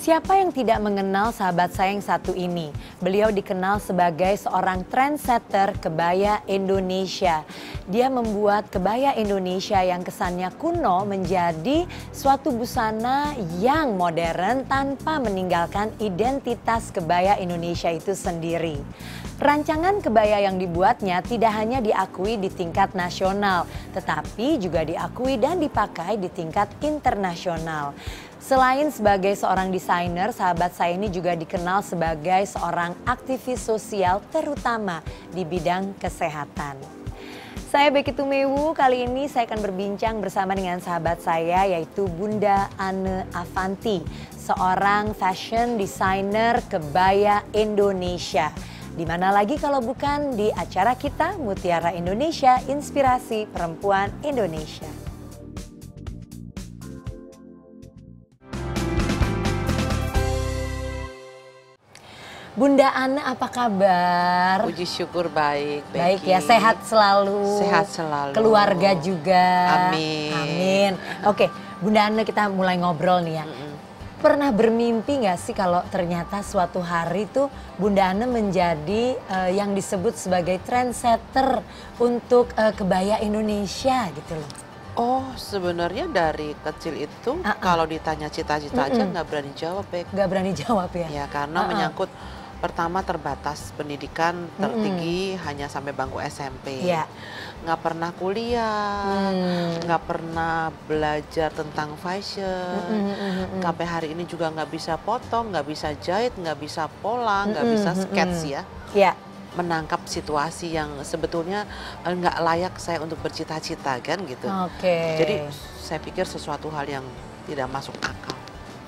Siapa yang tidak mengenal sahabat saya yang satu ini? Beliau dikenal sebagai seorang trendsetter kebaya Indonesia. Dia membuat kebaya Indonesia yang kesannya kuno menjadi suatu busana yang modern tanpa meninggalkan identitas kebaya Indonesia itu sendiri. Rancangan kebaya yang dibuatnya tidak hanya diakui di tingkat nasional, tetapi juga diakui dan dipakai di tingkat internasional. Selain sebagai seorang desainer, sahabat saya ini juga dikenal sebagai seorang aktivis sosial terutama di bidang kesehatan. Saya Becky Tumewu, kali ini saya akan berbincang bersama dengan sahabat saya yaitu Bunda Anne Avanti, seorang fashion designer kebaya Indonesia. Di mana lagi kalau bukan di acara kita Mutiara Indonesia, Inspirasi Perempuan Indonesia. Bunda Anne, apa kabar? Puji syukur baik, Becky. Baik ya, sehat selalu. Sehat selalu. Keluarga juga. Amin. Amin. Oke, Bunda Anne, kita mulai ngobrol nih ya. Pernah bermimpi nggak sih kalau ternyata suatu hari tuh Bunda Anne menjadi yang disebut sebagai trendsetter untuk kebaya Indonesia gitu loh? Oh, sebenarnya dari kecil itu kalau ditanya cita-cita aja nggak berani jawab, Becky. Nggak berani jawab ya? Ya, karena menyangkut pertama terbatas pendidikan tertinggi hanya sampai bangku SMP. Yeah. Nggak pernah kuliah, nggak pernah belajar tentang fashion. Sampai hari ini juga nggak bisa potong, nggak bisa jahit, nggak bisa pola, nggak bisa sketch ya. Yeah. Menangkap situasi yang sebetulnya nggak layak saya untuk bercita-cita kan gitu. Jadi saya pikir sesuatu hal yang tidak masuk akal.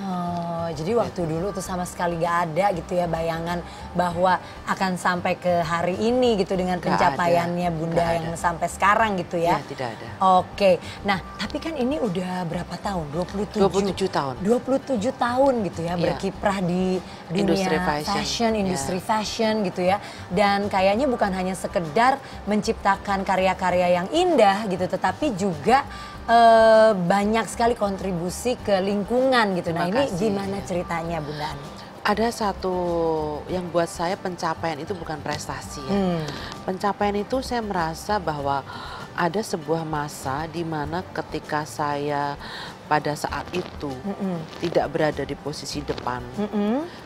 Oh, jadi waktu dulu tuh sama sekali nggak ada gitu ya bayangan bahwa akan sampai ke hari ini gitu dengan pencapaiannya Bunda yang sampai sekarang gitu ya? Ya, tidak ada. Oke, nah tapi kan ini udah berapa tahun? 27 tahun. 27 tahun gitu ya berkiprah di dunia fashion, industri fashion gitu ya. Dan kayaknya bukan hanya sekedar menciptakan karya-karya yang indah gitu, tetapi juga banyak sekali kontribusi ke lingkungan gitu. Nah ini gimana ceritanya Bunda Anne? Ada satu yang buat saya pencapaian itu bukan prestasi ya. Pencapaian itu saya merasa bahwa ada sebuah masa di mana ketika saya pada saat itu tidak berada di posisi depan,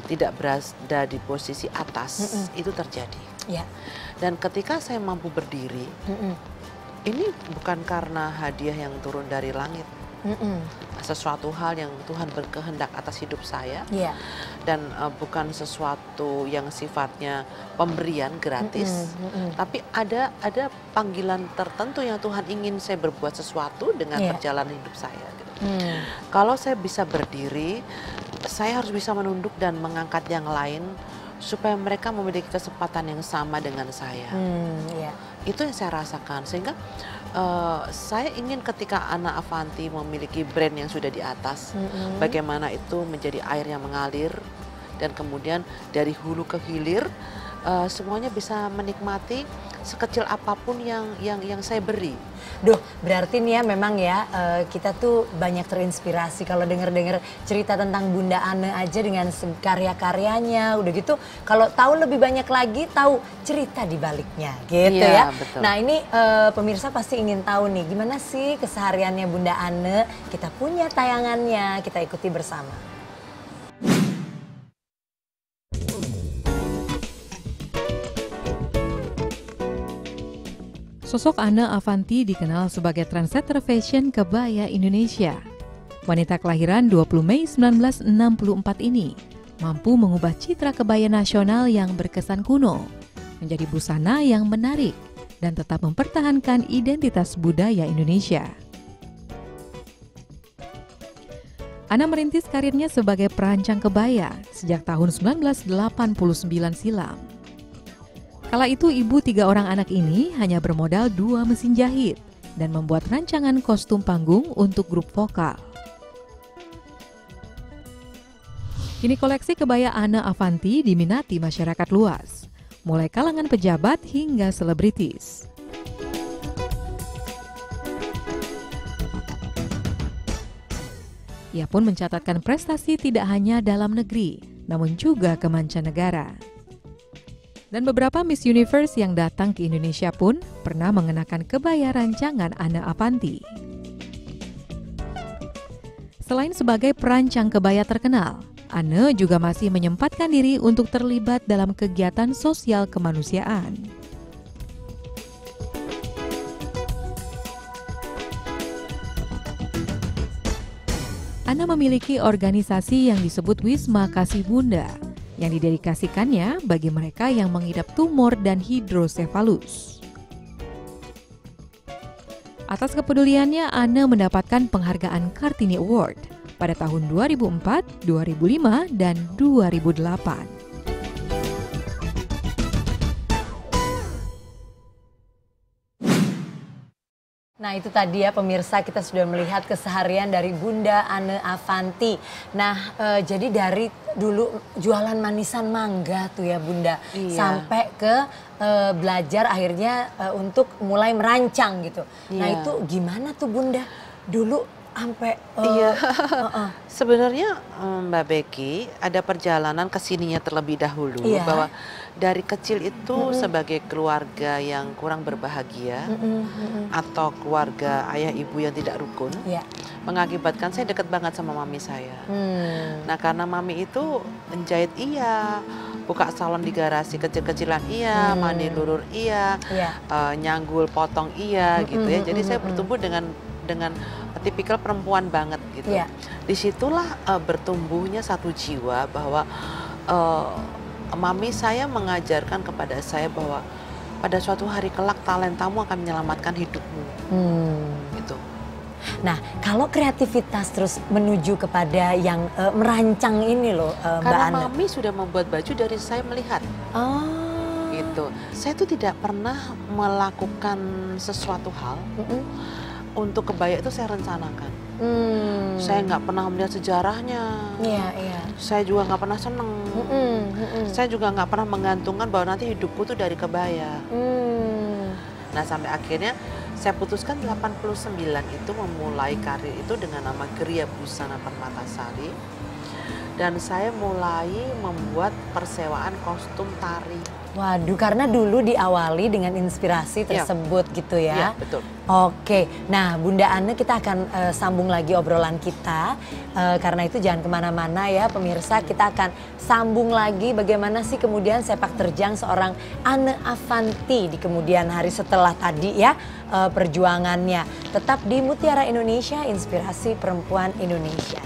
tidak berada di posisi atas, itu terjadi. Yeah. Dan ketika saya mampu berdiri, ini bukan karena hadiah yang turun dari langit. Sesuatu hal yang Tuhan berkehendak atas hidup saya. Dan bukan sesuatu yang sifatnya pemberian gratis. Tapi ada panggilan tertentu yang Tuhan ingin saya berbuat sesuatu dengan perjalanan hidup saya. Gitu. Kalau saya bisa berdiri, saya harus bisa menunduk dan mengangkat yang lain supaya mereka memiliki kesempatan yang sama dengan saya. Itu yang saya rasakan, sehingga saya ingin ketika Anne Avanti memiliki brand yang sudah di atas, bagaimana itu menjadi air yang mengalir dan kemudian dari hulu ke hilir semuanya bisa menikmati sekecil apapun yang saya beri. Duh, berarti nih ya memang ya kita tuh banyak terinspirasi kalau denger-denger cerita tentang Bunda Anne aja dengan karya-karyanya. Udah gitu kalau tahu lebih banyak lagi tahu cerita di baliknya gitu ya. Betul. Nah ini pemirsa pasti ingin tahu nih gimana sih kesehariannya Bunda Anne. Kita punya tayangannya, kita ikuti bersama. Sosok Anne Avanti dikenal sebagai trendsetter fashion kebaya Indonesia. Wanita kelahiran 20 Mei 1964 ini mampu mengubah citra kebaya nasional yang berkesan kuno menjadi busana yang menarik dan tetap mempertahankan identitas budaya Indonesia. Anne merintis karirnya sebagai perancang kebaya sejak tahun 1989 silam. Kala itu ibu 3 orang anak ini hanya bermodal 2 mesin jahit dan membuat rancangan kostum panggung untuk grup vokal. Kini koleksi kebaya Anne Avanti diminati masyarakat luas, mulai kalangan pejabat hingga selebritis. Ia pun mencatatkan prestasi tidak hanya dalam negeri, namun juga ke mancanegara. Dan beberapa Miss Universe yang datang ke Indonesia pun pernah mengenakan kebaya rancangan Anne Avanti. Selain sebagai perancang kebaya terkenal, Anne juga masih menyempatkan diri untuk terlibat dalam kegiatan sosial kemanusiaan. Anne memiliki organisasi yang disebut Wisma Kasih Bunda, yang didedikasikannya bagi mereka yang mengidap tumor dan hidrosefalus. Atas kepeduliannya, Anne mendapatkan penghargaan Kartini Award pada tahun 2004, 2005, dan 2008. Nah itu tadi ya pemirsa, kita sudah melihat keseharian dari Bunda Anne Avanti. Nah jadi dari dulu jualan manisan mangga tuh ya Bunda, sampai ke belajar akhirnya untuk mulai merancang gitu. Nah itu gimana tuh Bunda dulu sampai Sebenarnya Mbak Becky ada perjalanan ke sininya terlebih dahulu, bahwa dari kecil itu sebagai keluarga yang kurang berbahagia atau keluarga ayah ibu yang tidak rukun, mengakibatkan saya dekat banget sama mami saya. Nah karena mami itu menjahit buka salon di garasi kecil-kecilan mandi lurur nyanggul potong gitu ya. Jadi saya bertumbuh dengan tipikal perempuan banget gitu. Disitulah bertumbuhnya satu jiwa bahwa mami saya mengajarkan kepada saya bahwa pada suatu hari kelak talentamu akan menyelamatkan hidupmu. Gitu. Nah kalau kreativitas terus menuju kepada yang merancang ini loh Mbak Anne. Karena mami sudah membuat baju dari saya melihat. Gitu. Saya tuh tidak pernah melakukan sesuatu hal untuk kebaya itu saya rencanakan. Saya nggak pernah melihat sejarahnya. Saya juga nggak pernah seneng. Saya juga nggak pernah menggantungkan bahwa nanti hidupku tuh dari kebaya. Nah sampai akhirnya saya putuskan 89 itu memulai karir itu dengan nama Geria Busana Permatasari. Dan saya mulai membuat persewaan kostum tari. Waduh, karena dulu diawali dengan inspirasi tersebut gitu ya. Iya, betul. Oke, nah Bunda Anne kita akan sambung lagi obrolan kita. Karena itu jangan kemana-mana ya pemirsa, kita akan sambung lagi bagaimana sih kemudian sepak terjang seorang Anne Avanti di kemudian hari setelah tadi ya perjuangannya. Tetap di Mutiara Indonesia, inspirasi perempuan Indonesia.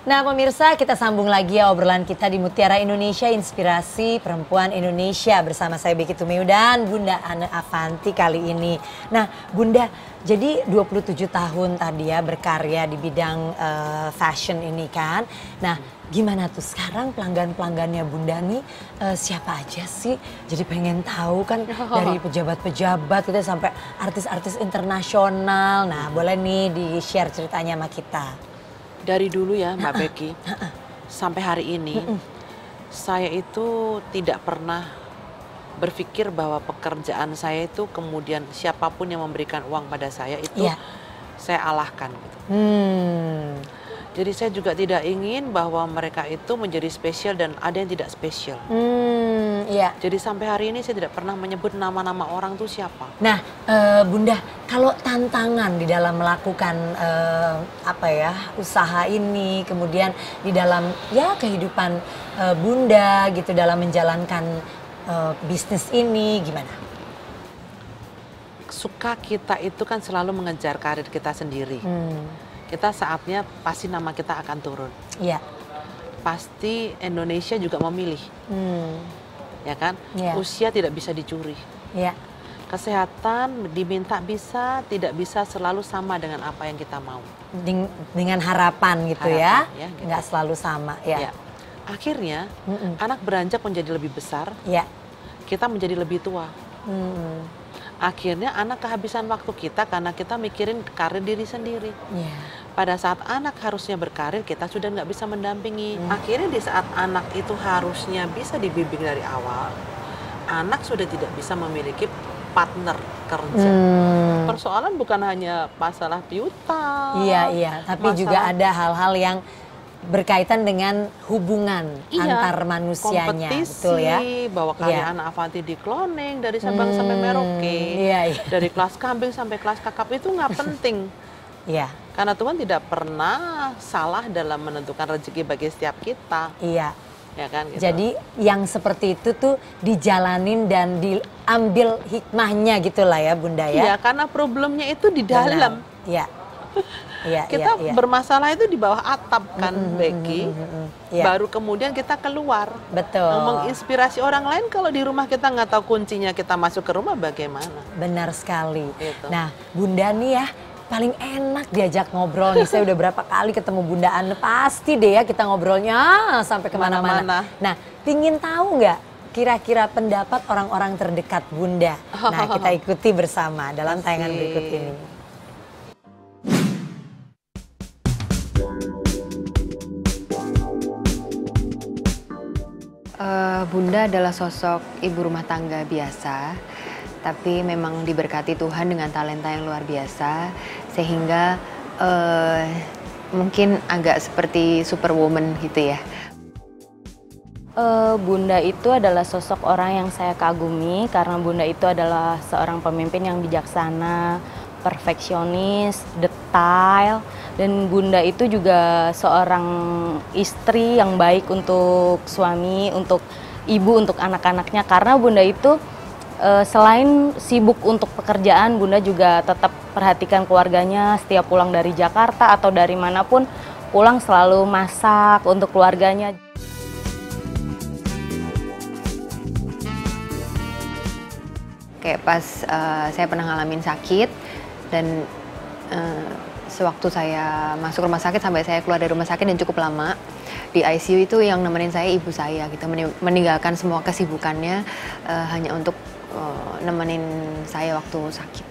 Nah pemirsa, kita sambung lagi ya obrolan kita di Mutiara Indonesia, inspirasi perempuan Indonesia bersama saya Becky Tumeu dan Bunda Anne Avanti kali ini. Nah Bunda, jadi 27 tahun tadi ya berkarya di bidang fashion ini kan. Nah gimana tuh sekarang pelanggan-pelanggannya Bunda nih siapa aja sih? Jadi pengen tahu kan dari pejabat-pejabat kita sampai artis-artis internasional. Nah boleh nih di-share ceritanya sama kita. Dari dulu ya Mbak Becky, sampai hari ini saya itu tidak pernah berpikir bahwa pekerjaan saya itu kemudian siapapun yang memberikan uang pada saya itu saya alahkan gitu. Jadi saya juga tidak ingin bahwa mereka itu menjadi spesial dan ada yang tidak spesial. Jadi sampai hari ini saya tidak pernah menyebut nama-nama orang tuh siapa. Nah Bunda, kalau tantangan di dalam melakukan usaha ini, kemudian di dalam kehidupan Bunda gitu dalam menjalankan bisnis ini gimana? Suka kita itu kan selalu mengejar karir kita sendiri. Kita saatnya pasti nama kita akan turun. Pasti Indonesia juga memilih. Ya kan? Usia tidak bisa dicuri. Kesehatan diminta bisa, tidak bisa selalu sama dengan apa yang kita mau. Dengan harapan gitu gitu. Nggak selalu sama Akhirnya anak beranjak menjadi lebih besar, kita menjadi lebih tua. Akhirnya anak kehabisan waktu kita karena kita mikirin karir diri sendiri. pada saat anak harusnya berkarir, kita sudah nggak bisa mendampingi. Akhirnya di saat anak itu harusnya bisa dibimbing dari awal, anak sudah tidak bisa memiliki partner kerja. Persoalan bukan hanya masalah piutang. Iya, tapi juga ada hal-hal yang berkaitan dengan hubungan antar manusianya, kompetisi, betul ya? bahwa karya anak Avanti di cloning dari Sabang sampai Merauke, dari kelas kambing sampai kelas kakap itu nggak penting. Iya. Karena Tuhan tidak pernah salah dalam menentukan rezeki bagi setiap kita. Iya. Ya kan, gitu. Jadi yang seperti itu tuh dijalanin dan diambil hikmahnya gitulah ya Bunda ya. Iya, karena problemnya itu di dalam. Iya. Iya, kita bermasalah itu di bawah atap kan, Becky. Iya. Baru kemudian kita keluar. Betul. Menginspirasi orang lain. Kalau di rumah kita nggak tahu kuncinya, kita masuk ke rumah bagaimana? Benar sekali. Gitu. Nah, Bunda nih ya paling enak diajak ngobrol nih. Saya udah berapa kali ketemu Bunda Ane, pasti deh ya kita ngobrolnya sampai kemana-mana. Nah, pingin tahu nggak kira-kira pendapat orang-orang terdekat Bunda? Nah, kita ikuti bersama dalam tayangan berikut ini. Bunda adalah sosok ibu rumah tangga biasa, tapi memang diberkati Tuhan dengan talenta yang luar biasa, sehingga mungkin agak seperti superwoman gitu ya. Bunda itu adalah sosok orang yang saya kagumi karena Bunda itu adalah seorang pemimpin yang bijaksana, perfeksionis, detail, dan Bunda itu juga seorang istri yang baik untuk suami, untuk ibu, untuk anak-anaknya. Karena Bunda itu selain sibuk untuk pekerjaan, Bunda juga tetap perhatikan keluarganya. Setiap pulang dari Jakarta atau dari manapun, pulang selalu masak untuk keluarganya. Kayak pas saya pernah ngalamin sakit, dan sewaktu saya masuk rumah sakit sampai saya keluar dari rumah sakit dan cukup lama di ICU, itu yang nemenin saya ibu saya gitu, meninggalkan semua kesibukannya hanya untuk nemenin saya waktu sakit.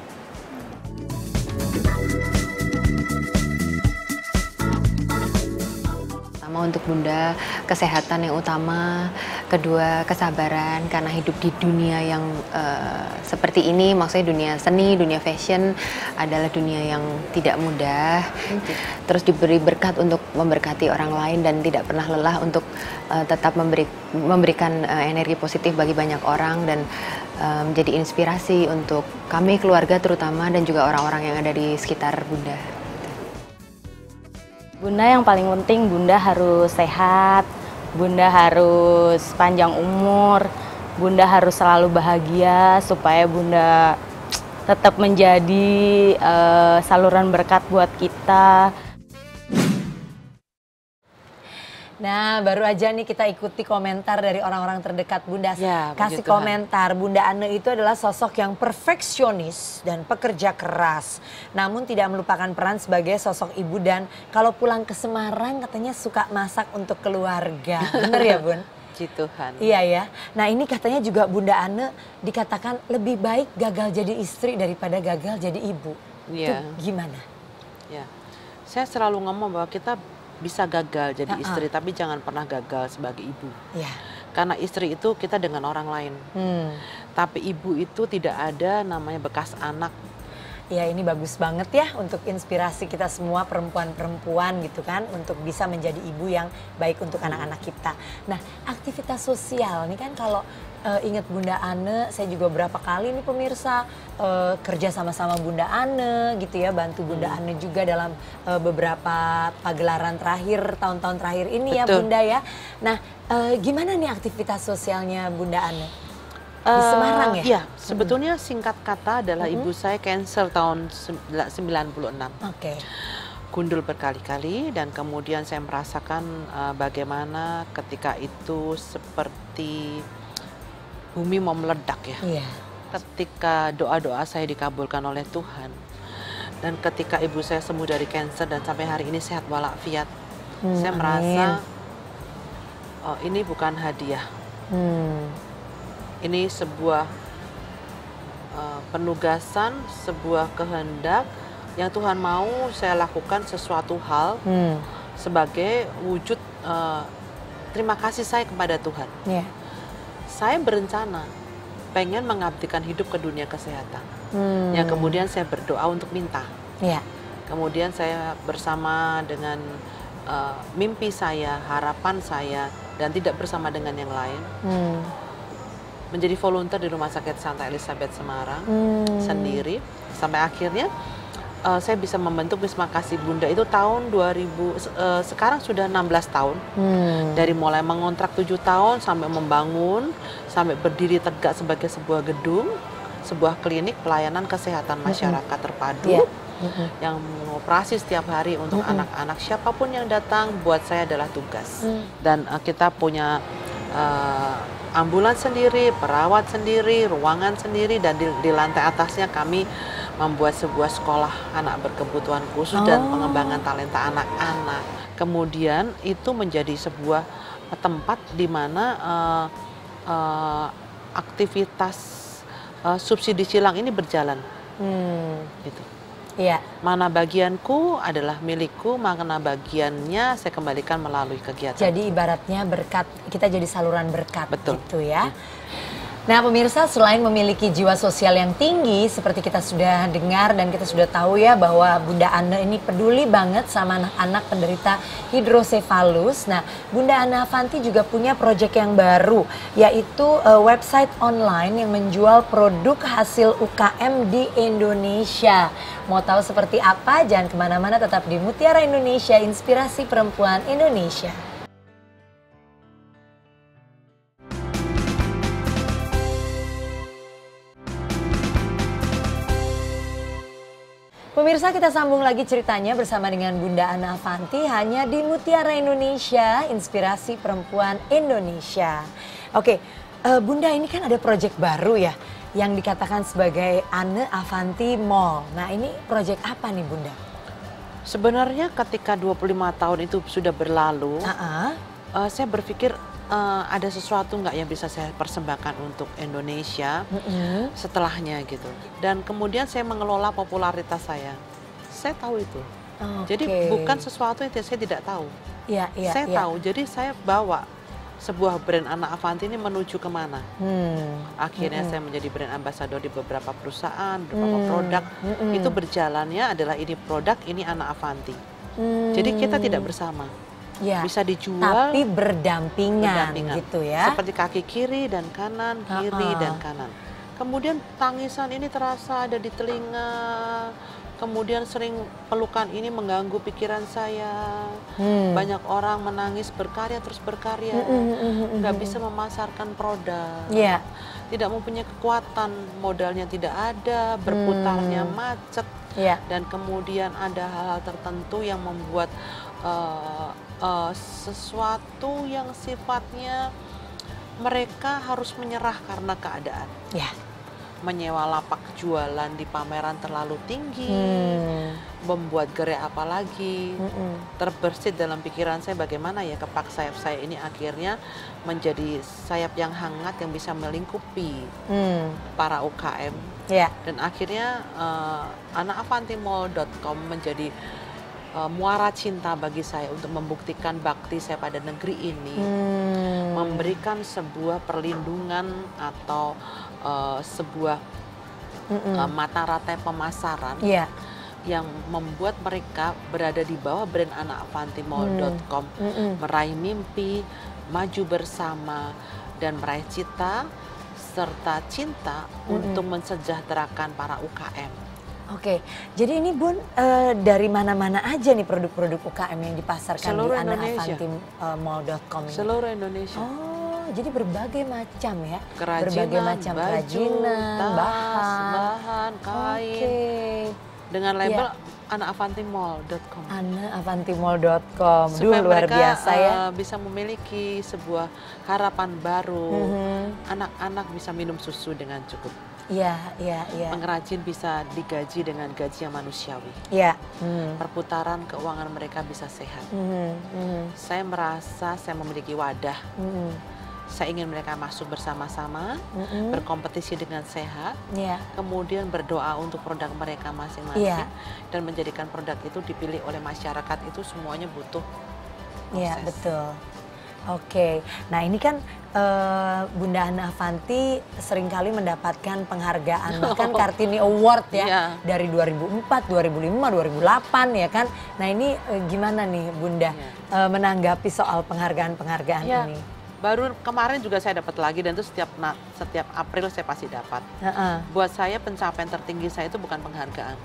Pertama untuk Bunda, kesehatan yang utama. Kedua, kesabaran, karena hidup di dunia yang seperti ini, maksudnya dunia seni, dunia fashion adalah dunia yang tidak mudah. Terus diberi berkat untuk memberkati orang lain dan tidak pernah lelah untuk tetap memberikan energi positif bagi banyak orang dan menjadi inspirasi untuk kami keluarga terutama dan juga orang-orang yang ada di sekitar Bunda. Bunda yang paling penting, Bunda harus sehat, Bunda harus panjang umur, Bunda harus selalu bahagia supaya Bunda tetap menjadi saluran berkat buat kita. Nah, baru aja nih kita ikuti komentar dari orang-orang terdekat Bunda. Ya, kasih puji Tuhan. komentar, Bunda Ane itu adalah sosok yang perfeksionis dan pekerja keras. Namun tidak melupakan peran sebagai sosok ibu dan kalau pulang ke Semarang katanya suka masak untuk keluarga. Bener ya Bun? Puji Tuhan. Iya ya. Nah ini katanya juga Bunda Ane dikatakan lebih baik gagal jadi istri daripada gagal jadi ibu. Iya. Itu gimana? Ya, saya selalu ngomong bahwa kita bisa gagal jadi istri, tapi jangan pernah gagal sebagai ibu. Iya. Karena istri itu kita dengan orang lain. Tapi ibu itu tidak ada namanya bekas anak. Ya ini bagus banget ya untuk inspirasi kita semua perempuan-perempuan gitu kan. Untuk bisa menjadi ibu yang baik untuk anak-anak kita. Nah aktivitas sosial nih kan kalau ingat Bunda Ane, saya juga berapa kali nih pemirsa kerja sama-sama Bunda Ane gitu ya. Bantu Bunda Ane juga dalam beberapa pagelaran terakhir, tahun-tahun terakhir ini. Betul. Ya Bunda ya. Nah gimana nih aktivitas sosialnya Bunda Ane? Di Semarang ya? Iya, sebetulnya singkat kata adalah ibu saya cancer tahun 96. Oke. Gundul berkali-kali dan kemudian saya merasakan bagaimana ketika itu seperti bumi mau meledak ya. Iya. Ketika doa-doa saya dikabulkan oleh Tuhan dan ketika ibu saya sembuh dari cancer dan sampai hari ini sehat walafiat, saya merasa ini bukan hadiah. Ini sebuah penugasan, sebuah kehendak yang Tuhan mau saya lakukan sesuatu hal sebagai wujud terima kasih saya kepada Tuhan. Yeah. Saya berencana pengen mengabdikan hidup ke dunia kesehatan. Yang kemudian saya berdoa untuk minta. Yeah. Kemudian saya bersama dengan mimpi saya, harapan saya, dan tidak bersama dengan yang lain. Menjadi volunteer di Rumah Sakit Santa Elizabeth Semarang sendiri. Sampai akhirnya saya bisa membentuk Wisma Kasih Bunda itu tahun 2000, sekarang sudah 16 tahun. Dari mulai mengontrak 7 tahun sampai membangun, sampai berdiri tegak sebagai sebuah gedung, sebuah klinik pelayanan kesehatan masyarakat terpadu. Yang mengoperasi setiap hari untuk anak-anak, siapapun yang datang buat saya adalah tugas. Dan kita punya ambulans sendiri, perawat sendiri, ruangan sendiri, dan di lantai atasnya kami membuat sebuah sekolah anak berkebutuhan khusus dan pengembangan talenta anak-anak. Kemudian itu menjadi sebuah tempat di mana aktivitas subsidi silang ini berjalan. Gitu. Iya. Mana bagianku adalah milikku, mana bagiannya saya kembalikan melalui kegiatan. Jadi ibaratnya berkat, kita jadi saluran berkat. Betul. Gitu ya. Nah pemirsa, selain memiliki jiwa sosial yang tinggi, seperti kita sudah dengar dan kita sudah tahu ya bahwa Bunda Ane ini peduli banget sama anak-anak penderita hidrosefalus. Nah Bunda Ane Avanti juga punya proyek yang baru, yaitu website online yang menjual produk hasil UKM di Indonesia. Mau tahu seperti apa? Jangan kemana-mana, tetap di Mutiara Indonesia, Inspirasi Perempuan Indonesia. Pemirsa, kita sambung lagi ceritanya bersama dengan Bunda Ane Avanti hanya di Mutiara Indonesia, Inspirasi Perempuan Indonesia. Oke, Bunda, ini kan ada proyek baru ya yang dikatakan sebagai Ane Avanti Mall. Nah, ini proyek apa nih Bunda? Sebenarnya ketika 25 tahun itu sudah berlalu, saya berpikir ada sesuatu nggak yang bisa saya persembahkan untuk Indonesia setelahnya gitu. Dan kemudian saya mengelola popularitas saya. Saya tahu itu. Jadi bukan sesuatu yang saya tidak tahu. Saya tahu. Jadi saya bawa sebuah brand Ane Avanti ini menuju kemana. Akhirnya saya menjadi brand ambassador di beberapa perusahaan, beberapa produk. Itu berjalannya adalah ini produk, ini Ane Avanti. Jadi kita tidak bersama. Ya, bisa dijual tapi berdampingan gitu ya. Seperti kaki kiri dan kanan, kiri dan kanan. Kemudian tangisan ini terasa ada di telinga. Kemudian sering pelukan ini mengganggu pikiran saya. Banyak orang menangis berkarya terus berkarya. Nggak bisa memasarkan produk. Tidak mempunyai kekuatan, modalnya tidak ada, berputarnya macet. Dan kemudian ada hal-hal tertentu yang membuat sesuatu yang sifatnya mereka harus menyerah karena keadaan. Menyewa lapak jualan di pameran terlalu tinggi, membuat gerai apalagi. Terbersit dalam pikiran saya bagaimana ya kepak sayap saya ini akhirnya menjadi sayap yang hangat yang bisa melingkupi para UKM. Dan akhirnya aneavantimall.com menjadi muara cinta bagi saya untuk membuktikan bakti saya pada negeri ini, memberikan sebuah perlindungan atau sebuah mata rantai pemasaran yang membuat mereka berada di bawah brand aneavantimall.com, meraih mimpi, maju bersama, dan meraih cita serta cinta untuk mensejahterakan para UKM. Oke, jadi ini Bun dari mana-mana aja nih produk-produk UKM yang dipasarkan seluruh di Indonesia. aneavantimall.com ini? Seluruh Indonesia. Oh, jadi berbagai macam ya? Kerajinan, berbagai macam baju, kerajinan, tas, bahan, kain. Dengan label aneavantimall.com. Aneavantimall.com. Supaya luar mereka biasa ya. bisa memiliki sebuah harapan baru. Anak-anak bisa minum susu dengan cukup. Pengrajin bisa digaji dengan gaji yang manusiawi. Perputaran keuangan mereka bisa sehat. Saya merasa saya memiliki wadah. Saya ingin mereka masuk bersama-sama, berkompetisi dengan sehat, kemudian berdoa untuk produk mereka masing-masing, dan menjadikan produk itu dipilih oleh masyarakat. Itu semuanya butuh proses. Iya, betul. Oke, nah ini kan Bunda Ana Avanti seringkali mendapatkan penghargaan, bahkan Kartini Award ya, dari 2004, 2005, 2008 ya kan. Nah ini gimana nih Bunda menanggapi soal penghargaan-penghargaan ini? Baru kemarin juga saya dapat lagi, dan itu setiap April saya pasti dapat. Buat saya pencapaian tertinggi saya itu bukan penghargaan,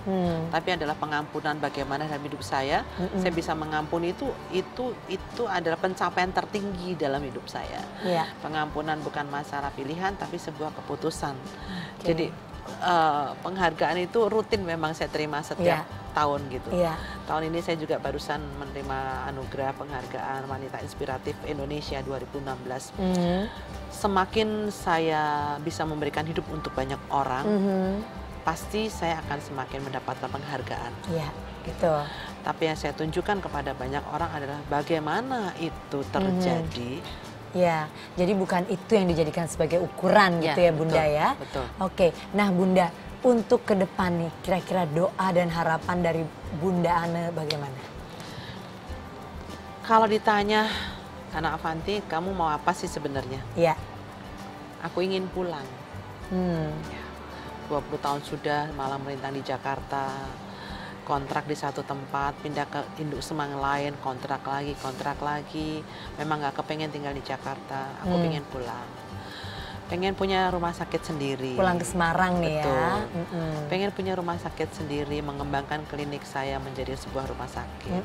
tapi adalah pengampunan. Bagaimana dalam hidup saya bisa mengampuni, itu adalah pencapaian tertinggi dalam hidup saya. Pengampunan bukan masalah pilihan, tapi sebuah keputusan. Jadi penghargaan itu rutin memang saya terima setiap tahun gitu. Tahun ini saya juga barusan menerima anugerah penghargaan Wanita Inspiratif Indonesia 2016. Semakin saya bisa memberikan hidup untuk banyak orang, pasti saya akan semakin mendapatkan penghargaan. Gitu. Tapi yang saya tunjukkan kepada banyak orang adalah bagaimana itu terjadi. Ya, jadi bukan itu yang dijadikan sebagai ukuran gitu ya Bunda, betul, ya. Betul. Oke, nah Bunda, untuk ke depan nih, kira-kira doa dan harapan dari Bunda Ana bagaimana? Kalau ditanya, Ana Avanti, kamu mau apa sih sebenarnya? Aku ingin pulang. 20 tahun sudah malah melintang di Jakarta, kontrak di satu tempat, pindah ke induk semang lain, kontrak lagi. Memang gak kepengen tinggal di Jakarta, aku pengen pulang. Pengen punya rumah sakit sendiri. Pulang ke Semarang nih ya. Pengen punya rumah sakit sendiri, mengembangkan klinik saya menjadi sebuah rumah sakit.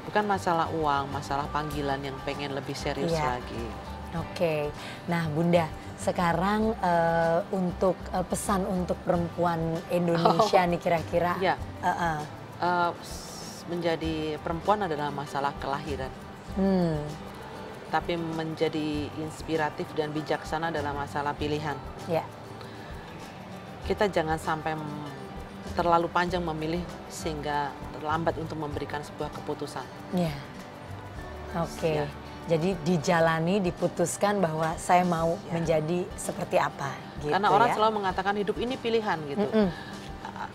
Bukan masalah uang, masalah panggilan yang pengen lebih serius lagi. Oke, nah Bunda, sekarang untuk pesan untuk perempuan Indonesia nih kira-kira. Menjadi perempuan adalah masalah kelahiran. Tapi menjadi inspiratif dan bijaksana adalah masalah pilihan. Kita jangan sampai terlalu panjang memilih sehingga terlambat untuk memberikan sebuah keputusan. Oke. Jadi dijalani, diputuskan bahwa saya mau menjadi seperti apa gitu. Karena orang selalu mengatakan hidup ini pilihan gitu.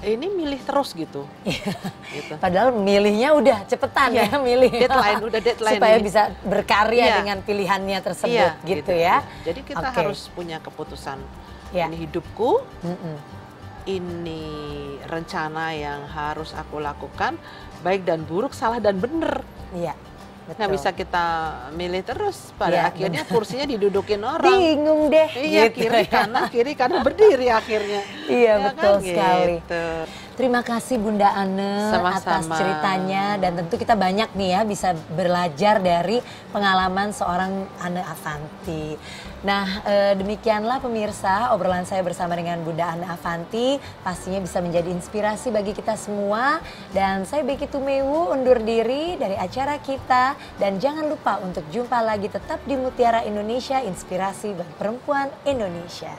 Ini milih terus gitu. Gitu. Padahal milihnya udah cepetan ya milih. Udah deadline. Supaya bisa berkarya dengan pilihannya tersebut gitu ya. Jadi kita harus punya keputusan. Ini hidupku, ini rencana yang harus aku lakukan, baik dan buruk, salah dan benar. Nggak bisa kita milih terus, pada akhirnya kursinya didudukin orang. Bingung deh. Gitu. Kiri kanan berdiri akhirnya. Betul kan? sekali. Gitu. Terima kasih Bunda Ana atas ceritanya, dan tentu kita banyak nih ya bisa belajar dari pengalaman seorang Ana Avanti. Nah demikianlah pemirsa obrolan saya bersama dengan Bunda Ana Avanti, pastinya bisa menjadi inspirasi bagi kita semua. Dan saya Becky Tumewu undur diri dari acara kita, dan jangan lupa untuk jumpa lagi tetap di Mutiara Indonesia, inspirasi bagi perempuan Indonesia.